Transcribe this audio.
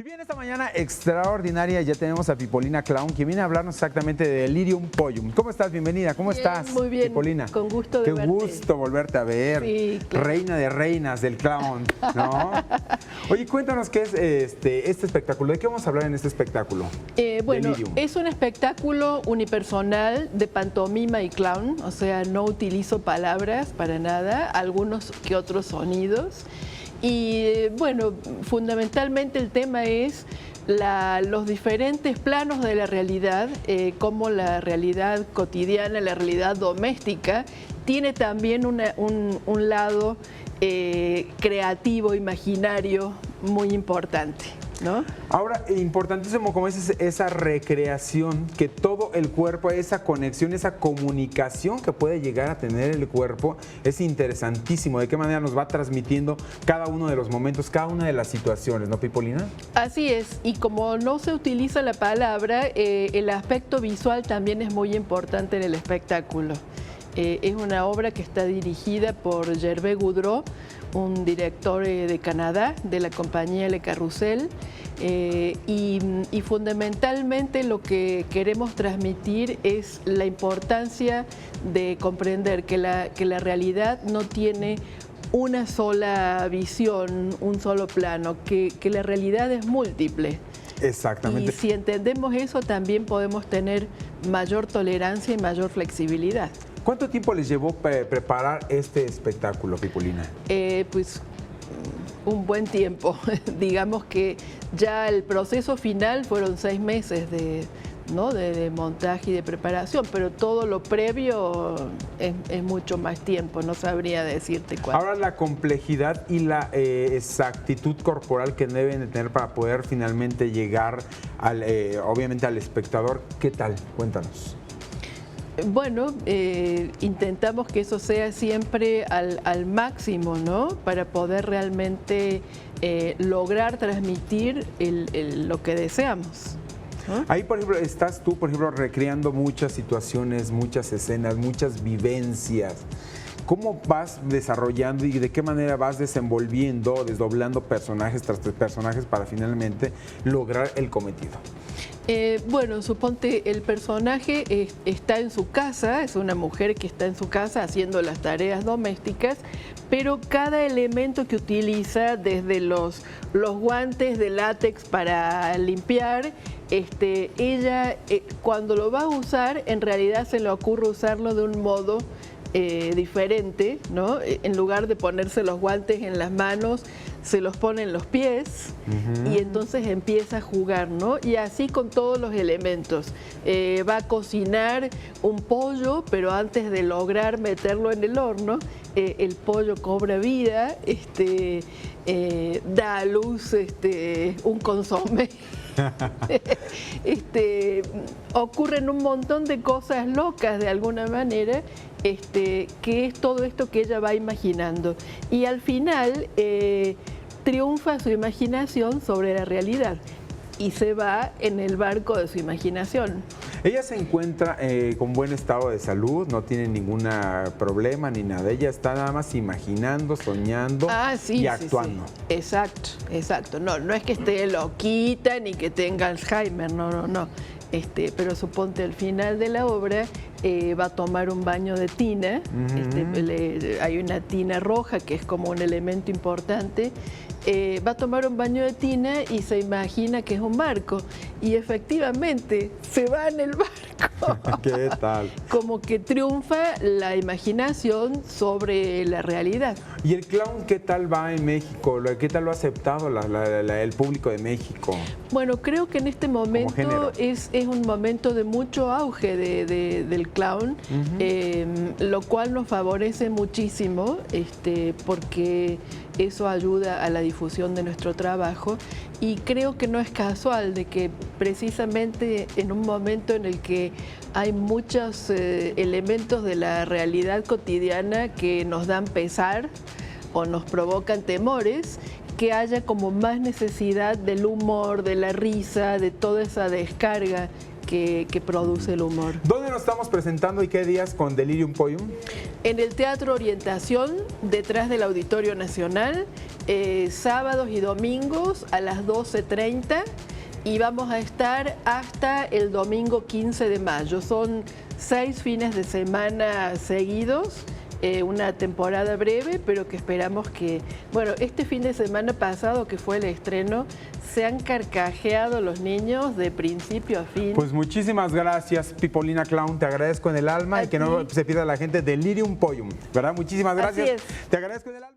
bien, esta mañana extraordinaria ya tenemos a Pipolina Clown, que viene a hablarnos exactamente de Delirium Pollum. ¿Cómo estás? Bienvenida. ¿Cómo estás? Muy bien, Pipolina. con gusto de verte. Qué gusto volverte a ver. Sí, claro. Reina de reinas del clown, ¿no? Oye, cuéntanos qué es este espectáculo. ¿De qué vamos a hablar en este espectáculo? Bueno, Delirium. es un espectáculo unipersonal de pantomima y clown, o sea, no utilizo palabras para nada, algunos que otros sonidos. Y bueno, fundamentalmente el tema es los diferentes planos de la realidad, cómo la realidad cotidiana, la realidad doméstica, tiene también un lado creativo, imaginario muy importante, ¿no? Ahora, importantísimo como es esa recreación, que todo el cuerpo, esa conexión, esa comunicación que puede llegar a tener el cuerpo, es interesantísimo. ¿De qué manera nos va transmitiendo cada uno de los momentos, cada una de las situaciones, ¿no, Pipolina? Así es, y como no se utiliza la palabra, el aspecto visual también es muy importante en el espectáculo. Es una obra que está dirigida por Gervais Goudreau, un director de Canadá, de la compañía Le Carrousel, y fundamentalmente lo que queremos transmitir es la importancia de comprender que la realidad no tiene una sola visión, un solo plano, que la realidad es múltiple. Exactamente. Y si entendemos eso, también podemos tener mayor tolerancia y mayor flexibilidad. ¿Cuánto tiempo les llevó preparar este espectáculo, Pipolina? Pues un buen tiempo. Digamos que ya el proceso final fueron 6 meses de montaje y de preparación, pero todo lo previo es mucho más tiempo, no sabría decirte cuánto. Ahora, la complejidad y la exactitud corporal que deben de tener para poder finalmente llegar obviamente al espectador, ¿qué tal? Cuéntanos. Bueno, intentamos que eso sea siempre al máximo, ¿no? Para poder realmente lograr transmitir lo que deseamos. ¿Ah? Ahí, por ejemplo, estás tú, por ejemplo, recreando muchas situaciones, muchas escenas, muchas vivencias. ¿Cómo vas desarrollando y de qué manera vas desenvolviendo, desdoblando personajes tras personajes para finalmente lograr el cometido? Bueno, suponte el personaje está en su casa, es una mujer que está en su casa haciendo las tareas domésticas, pero cada elemento que utiliza, desde los guantes de látex para limpiar, ella cuando lo va a usar, en realidad se le ocurre usarlo de un modo diferente, ¿no? En lugar de ponerse los guantes en las manos, se los pone en los pies y entonces empieza a jugar, ¿no? Y así con todos los elementos. Va a cocinar un pollo, pero antes de lograr meterlo en el horno, el pollo cobra vida, da a luz un consomé. Ocurren un montón de cosas locas de alguna manera, que es todo esto que ella va imaginando. Y al final triunfa su imaginación sobre la realidad y se va en el barco de su imaginación. Ella se encuentra con buen estado de salud, no tiene ningún problema ni nada. Ella está nada más imaginando, soñando y actuando. Sí. Exacto, exacto. No es que esté loquita ni que tenga Alzheimer, no. Pero suponte al final de la obra va a tomar un baño de tina. Hay una tina roja que es como un elemento importante. Va a tomar un baño de tina y se imagina que es un barco. Y efectivamente se va en el barco. ¿Qué tal? Como que triunfa la imaginación sobre la realidad. ¿Y el clown qué tal va en México? ¿Qué tal lo ha aceptado el público de México? Bueno, creo que en este momento es un momento de mucho auge del clown, lo cual nos favorece muchísimo, porque eso ayuda a la difusión de nuestro trabajo, y creo que no es casual de que precisamente en un momento en el que hay muchos elementos de la realidad cotidiana que nos dan pesar o nos provocan temores, que haya como más necesidad del humor, de la risa, de toda esa descarga que produce el humor. ¿Dónde nos estamos presentando y qué días con Delirium Poium? En el Teatro Orientación, detrás del Auditorio Nacional, sábados y domingos a las 12:30 y vamos a estar hasta el domingo 15 de mayo. Son 6 fines de semana seguidos. Una temporada breve, pero que esperamos que, bueno, este fin de semana pasado que fue el estreno, se han carcajeado los niños de principio a fin. Pues muchísimas gracias, Pipolina Clown, te agradezco en el alma y que no se pierda la gente Delirium Poium, ¿verdad? Muchísimas gracias. Así es. Te agradezco en el alma.